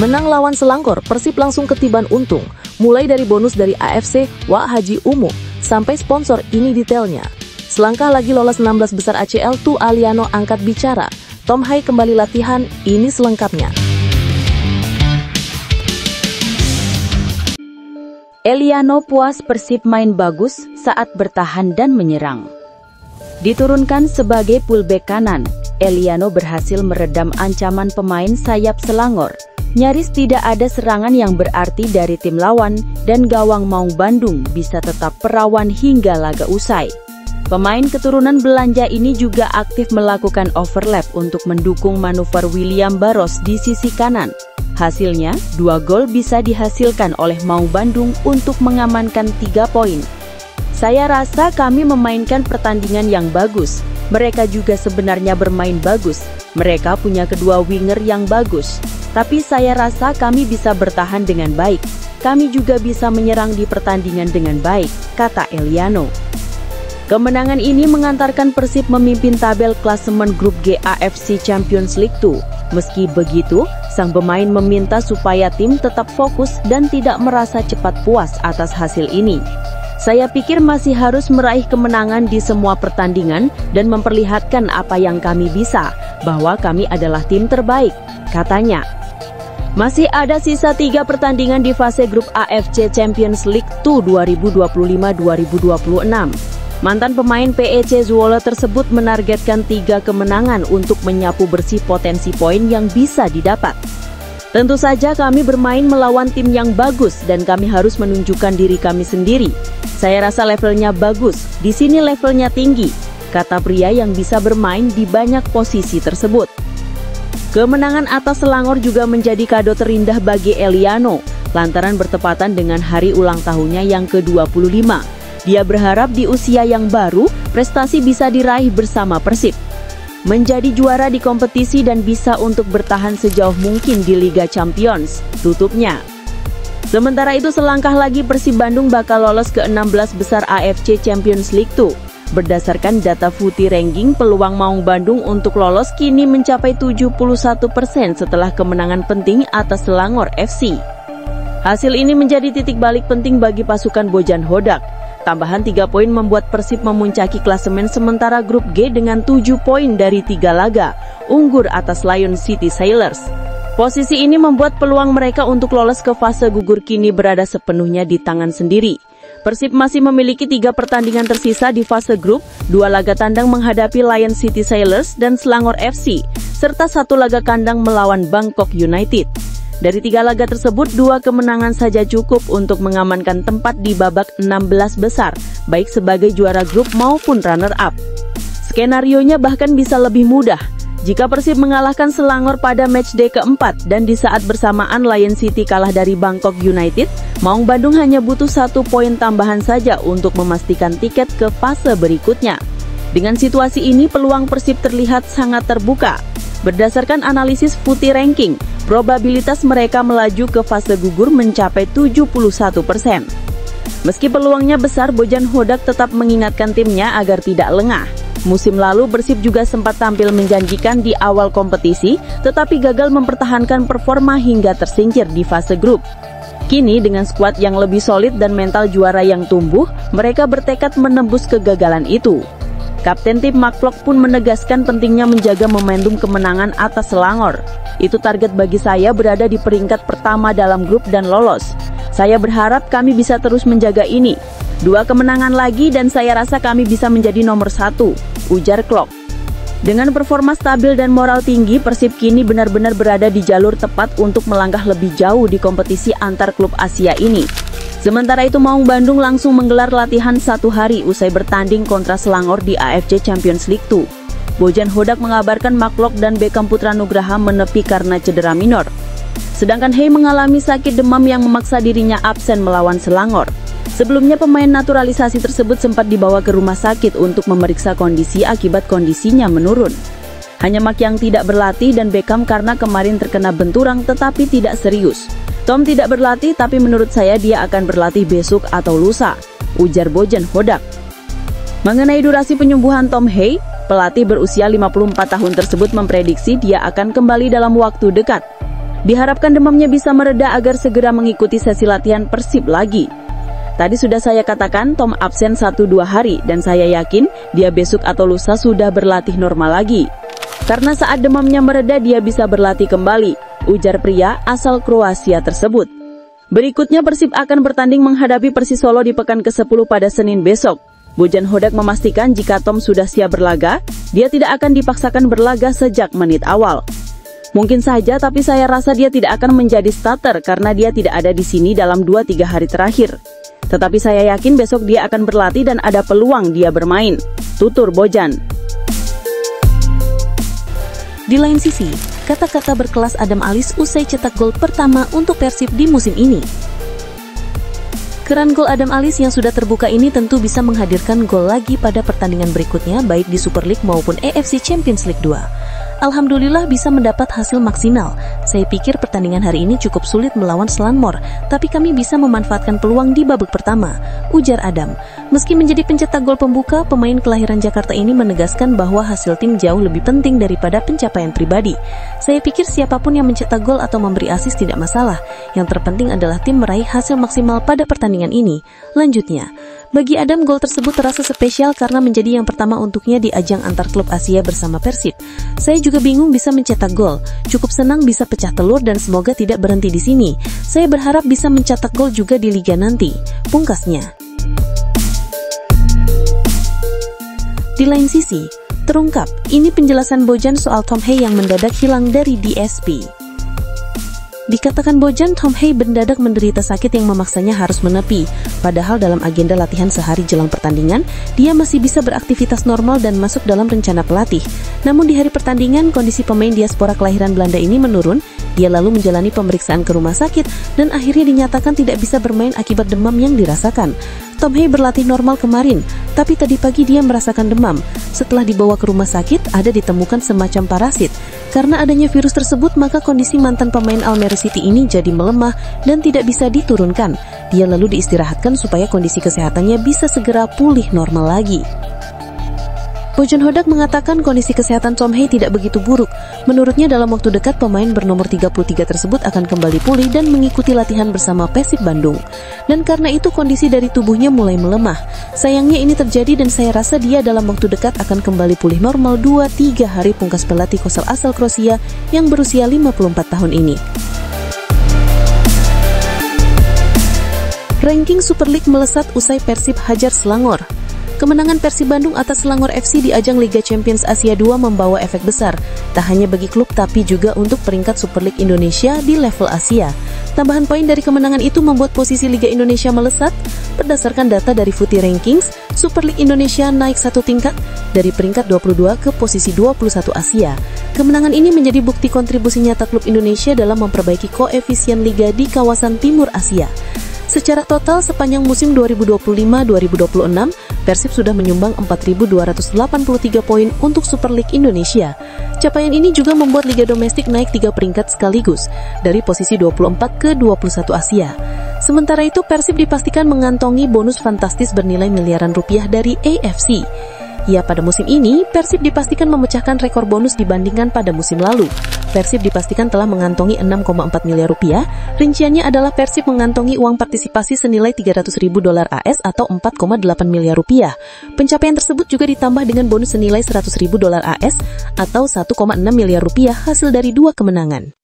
Menang lawan Selangor, Persib langsung ketiban untung. Mulai dari bonus dari AFC, Wak Haji Umu, sampai sponsor, ini detailnya. Selangkah lagi lolos 16 besar ACL, Tu Aliano angkat bicara. Tom Hai kembali latihan, ini selengkapnya. Eliano puas Persib main bagus saat bertahan dan menyerang. Diturunkan sebagai fullback kanan, Eliano berhasil meredam ancaman pemain sayap Selangor. Nyaris tidak ada serangan yang berarti dari tim lawan, dan gawang Maung Bandung bisa tetap perawan hingga laga usai. Pemain keturunan Belanda ini juga aktif melakukan overlap untuk mendukung manuver William Barros di sisi kanan. Hasilnya, 2 gol bisa dihasilkan oleh Maung Bandung untuk mengamankan 3 poin. Saya rasa kami memainkan pertandingan yang bagus. Mereka juga sebenarnya bermain bagus. Mereka punya kedua winger yang bagus. Tapi saya rasa kami bisa bertahan dengan baik. Kami juga bisa menyerang di pertandingan dengan baik, kata Eliano. Kemenangan ini mengantarkan Persib memimpin tabel klasemen grup G AFC Champions League 2. Meski begitu, sang pemain meminta supaya tim tetap fokus dan tidak merasa cepat puas atas hasil ini. Saya pikir masih harus meraih kemenangan di semua pertandingan dan memperlihatkan apa yang kami bisa, bahwa kami adalah tim terbaik, katanya. Masih ada sisa 3 pertandingan di fase grup AFC Champions League 2 2025-2026. Mantan pemain PEC Zwolle tersebut menargetkan 3 kemenangan untuk menyapu bersih potensi poin yang bisa didapat. Tentu saja kami bermain melawan tim yang bagus dan kami harus menunjukkan diri kami sendiri. Saya rasa levelnya bagus, di sini levelnya tinggi, kata pria yang bisa bermain di banyak posisi tersebut. Kemenangan atas Selangor juga menjadi kado terindah bagi Eliano, lantaran bertepatan dengan hari ulang tahunnya yang ke-25. Dia berharap di usia yang baru, prestasi bisa diraih bersama Persib. Menjadi juara di kompetisi dan bisa untuk bertahan sejauh mungkin di Liga Champions, tutupnya. Sementara itu selangkah lagi Persib Bandung bakal lolos ke 16 besar AFC Champions League 2. Berdasarkan data Footy Ranking, peluang Maung Bandung untuk lolos kini mencapai 71% setelah kemenangan penting atas Selangor FC. Hasil ini menjadi titik balik penting bagi pasukan Bojan Hodak. Tambahan 3 poin membuat Persib memuncaki klasemen sementara grup G dengan 7 poin dari 3 laga, unggul atas Lion City Sailors. Posisi ini membuat peluang mereka untuk lolos ke fase gugur kini berada sepenuhnya di tangan sendiri. Persib masih memiliki 3 pertandingan tersisa di fase grup, 2 laga tandang menghadapi Lion City Sailors dan Selangor FC, serta 1 laga kandang melawan Bangkok United. Dari 3 laga tersebut, 2 kemenangan saja cukup untuk mengamankan tempat di babak 16 besar, baik sebagai juara grup maupun runner-up. Skenarionya bahkan bisa lebih mudah. Jika Persib mengalahkan Selangor pada matchday keempat dan di saat bersamaan Lion City kalah dari Bangkok United, Maung Bandung hanya butuh 1 poin tambahan saja untuk memastikan tiket ke fase berikutnya. Dengan situasi ini, peluang Persib terlihat sangat terbuka. Berdasarkan analisis Footy Ranking, probabilitas mereka melaju ke fase gugur mencapai 71%. Meski peluangnya besar, Bojan Hodak tetap mengingatkan timnya agar tidak lengah. Musim lalu Persib juga sempat tampil menjanjikan di awal kompetisi, tetapi gagal mempertahankan performa hingga tersingkir di fase grup. Kini dengan skuad yang lebih solid dan mental juara yang tumbuh, mereka bertekad menembus kegagalan itu. Kapten tim Mark Klok pun menegaskan pentingnya menjaga momentum kemenangan atas Selangor. Itu target bagi saya berada di peringkat pertama dalam grup dan lolos. Saya berharap kami bisa terus menjaga ini. 2 kemenangan lagi dan saya rasa kami bisa menjadi nomor 1, ujar Klok. Dengan performa stabil dan moral tinggi, Persib kini benar-benar berada di jalur tepat untuk melangkah lebih jauh di kompetisi antar klub Asia ini. Sementara itu Maung Bandung langsung menggelar latihan 1 hari usai bertanding kontra Selangor di AFC Champions League 2. Bojan Hodak mengabarkan Mark Klok dan Beckham Putra Nugraha menepi karena cedera minor. Sedangkan Hei mengalami sakit demam yang memaksa dirinya absen melawan Selangor. Sebelumnya pemain naturalisasi tersebut sempat dibawa ke rumah sakit untuk memeriksa kondisi akibat kondisinya menurun. Hanya Mark yang tidak berlatih dan Beckham karena kemarin terkena benturan tetapi tidak serius. Tom tidak berlatih tapi menurut saya dia akan berlatih besok atau lusa, ujar Bojan Hodak. Mengenai durasi penyembuhan Tom Hei, pelatih berusia 54 tahun tersebut memprediksi dia akan kembali dalam waktu dekat. Diharapkan demamnya bisa mereda agar segera mengikuti sesi latihan Persib lagi. Tadi sudah saya katakan Tom absen 1-2 hari dan saya yakin dia besok atau lusa sudah berlatih normal lagi. Karena saat demamnya mereda dia bisa berlatih kembali, ujar pria asal Kroasia tersebut. Berikutnya Persib akan bertanding menghadapi Persis Solo di pekan ke-10 pada Senin besok. Bojan Hodak memastikan jika Tom sudah siap berlaga, dia tidak akan dipaksakan berlaga sejak menit awal. Mungkin saja, tapi saya rasa dia tidak akan menjadi starter karena dia tidak ada di sini dalam 2-3 hari terakhir. Tetapi saya yakin besok dia akan berlatih dan ada peluang dia bermain, tutur Bojan. Di lain sisi, kata-kata berkelas Adam Alizé usai cetak gol pertama untuk Persib di musim ini. Keran gol Adam Alizé yang sudah terbuka ini tentu bisa menghadirkan gol lagi pada pertandingan berikutnya baik di Super League maupun AFC Champions League 2. Alhamdulillah bisa mendapat hasil maksimal. Saya pikir pertandingan hari ini cukup sulit melawan Selangor, tapi kami bisa memanfaatkan peluang di babak pertama, ujar Adam. Meski menjadi pencetak gol pembuka, pemain kelahiran Jakarta ini menegaskan bahwa hasil tim jauh lebih penting daripada pencapaian pribadi. Saya pikir siapapun yang mencetak gol atau memberi assist tidak masalah. Yang terpenting adalah tim meraih hasil maksimal pada pertandingan ini. Lanjutnya, bagi Adam gol tersebut terasa spesial karena menjadi yang pertama untuknya di ajang antar klub Asia bersama Persib. Saya juga bingung bisa mencetak gol. Cukup senang bisa pecah telur dan semoga tidak berhenti di sini. Saya berharap bisa mencetak gol juga di liga nanti, pungkasnya. Di lain sisi, terungkap, ini penjelasan Bojan soal Tom Hey yang mendadak hilang dari DSP. Dikatakan Bojan, Tom Hey mendadak menderita sakit yang memaksanya harus menepi. Padahal dalam agenda latihan sehari jelang pertandingan, dia masih bisa beraktivitas normal dan masuk dalam rencana pelatih. Namun di hari pertandingan, kondisi pemain diaspora kelahiran Belanda ini menurun. Dia lalu menjalani pemeriksaan ke rumah sakit dan akhirnya dinyatakan tidak bisa bermain akibat demam yang dirasakan. Tom Hey berlatih normal kemarin, tapi tadi pagi dia merasakan demam. Setelah dibawa ke rumah sakit, ada ditemukan semacam parasit. Karena adanya virus tersebut, maka kondisi mantan pemain Almere City ini jadi melemah dan tidak bisa diturunkan. Dia lalu diistirahatkan supaya kondisi kesehatannya bisa segera pulih normal lagi. Bojan Hodak mengatakan kondisi kesehatan Tom Hey tidak begitu buruk. Menurutnya dalam waktu dekat pemain bernomor 33 tersebut akan kembali pulih dan mengikuti latihan bersama Persib Bandung. Dan karena itu kondisi dari tubuhnya mulai melemah. Sayangnya ini terjadi dan saya rasa dia dalam waktu dekat akan kembali pulih normal 2-3 hari, pungkas pelatih Kosel asal Kroasia yang berusia 54 tahun ini. Ranking Super League melesat usai Persib hajar Selangor. Kemenangan Persib Bandung atas Selangor FC di ajang Liga Champions Asia 2 membawa efek besar, tak hanya bagi klub tapi juga untuk peringkat Super League Indonesia di level Asia. Tambahan poin dari kemenangan itu membuat posisi Liga Indonesia melesat. Berdasarkan data dari Footy Rankings, Super League Indonesia naik satu tingkat dari peringkat 22 ke posisi 21 Asia. Kemenangan ini menjadi bukti kontribusi nyata klub Indonesia dalam memperbaiki koefisien liga di kawasan Timur Asia. Secara total sepanjang musim 2025-2026, Persib sudah menyumbang 4.283 poin untuk Super League Indonesia. Capaian ini juga membuat Liga Domestik naik 3 peringkat sekaligus, dari posisi 24 ke 21 Asia. Sementara itu, Persib dipastikan mengantongi bonus fantastis bernilai miliaran rupiah dari AFC. Ya, pada musim ini, Persib dipastikan memecahkan rekor bonus dibandingkan pada musim lalu. Persib dipastikan telah mengantongi 6,4 miliar rupiah. Rinciannya adalah Persib mengantongi uang partisipasi senilai 300.000 dolar AS atau 4,8 miliar rupiah. Pencapaian tersebut juga ditambah dengan bonus senilai 100.000 dolar AS atau 1,6 miliar rupiah hasil dari 2 kemenangan.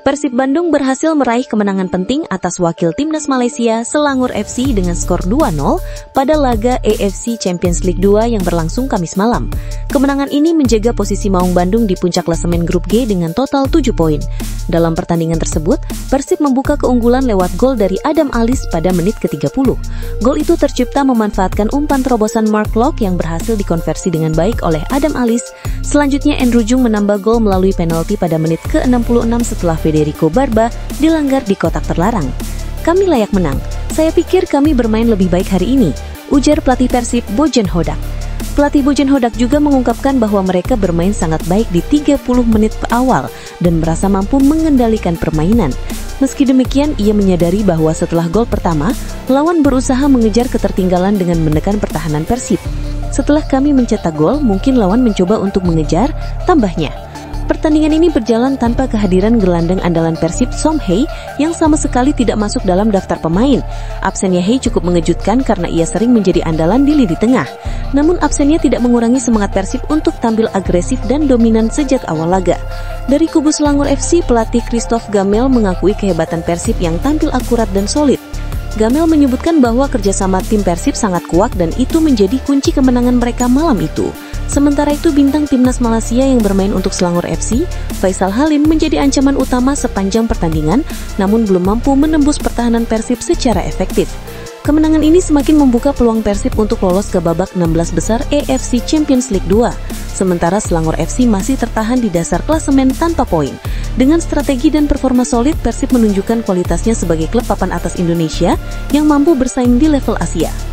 Persib Bandung berhasil meraih kemenangan penting atas wakil timnas Malaysia Selangor FC dengan skor 2-0 pada laga AFC Champions League 2 yang berlangsung Kamis malam. Kemenangan ini menjaga posisi Maung Bandung di puncak klasemen grup G dengan total 7 poin. Dalam pertandingan tersebut, Persib membuka keunggulan lewat gol dari Adam Alizé pada menit ke-30. Gol itu tercipta memanfaatkan umpan terobosan Mark Locke yang berhasil dikonversi dengan baik oleh Adam Alizé. Selanjutnya Andrew Jung menambah gol melalui penalti pada menit ke-66 setelah Federico Barba dilanggar di kotak terlarang. Kami layak menang. Saya pikir kami bermain lebih baik hari ini, ujar pelatih Persib Bojan Hodak. Pelatih Bojan Hodak juga mengungkapkan bahwa mereka bermain sangat baik di 30 menit awal dan merasa mampu mengendalikan permainan. Meski demikian, ia menyadari bahwa setelah gol pertama, lawan berusaha mengejar ketertinggalan dengan menekan pertahanan Persib. Setelah kami mencetak gol, mungkin lawan mencoba untuk mengejar, tambahnya. Pertandingan ini berjalan tanpa kehadiran gelandang andalan Persib Som Hei yang sama sekali tidak masuk dalam daftar pemain. Absennya Hei cukup mengejutkan karena ia sering menjadi andalan di lini tengah. Namun absennya tidak mengurangi semangat Persib untuk tampil agresif dan dominan sejak awal laga. Dari kubu Selangor FC, pelatih Christophe Gamel mengakui kehebatan Persib yang tampil akurat dan solid. Gamel menyebutkan bahwa kerjasama tim Persib sangat kuat dan itu menjadi kunci kemenangan mereka malam itu. Sementara itu, bintang timnas Malaysia yang bermain untuk Selangor FC, Faisal Halim menjadi ancaman utama sepanjang pertandingan, namun belum mampu menembus pertahanan Persib secara efektif. Kemenangan ini semakin membuka peluang Persib untuk lolos ke babak 16 besar AFC Champions League 2. Sementara Selangor FC masih tertahan di dasar klasemen tanpa poin. Dengan strategi dan performa solid, Persib menunjukkan kualitasnya sebagai klub papan atas Indonesia yang mampu bersaing di level Asia.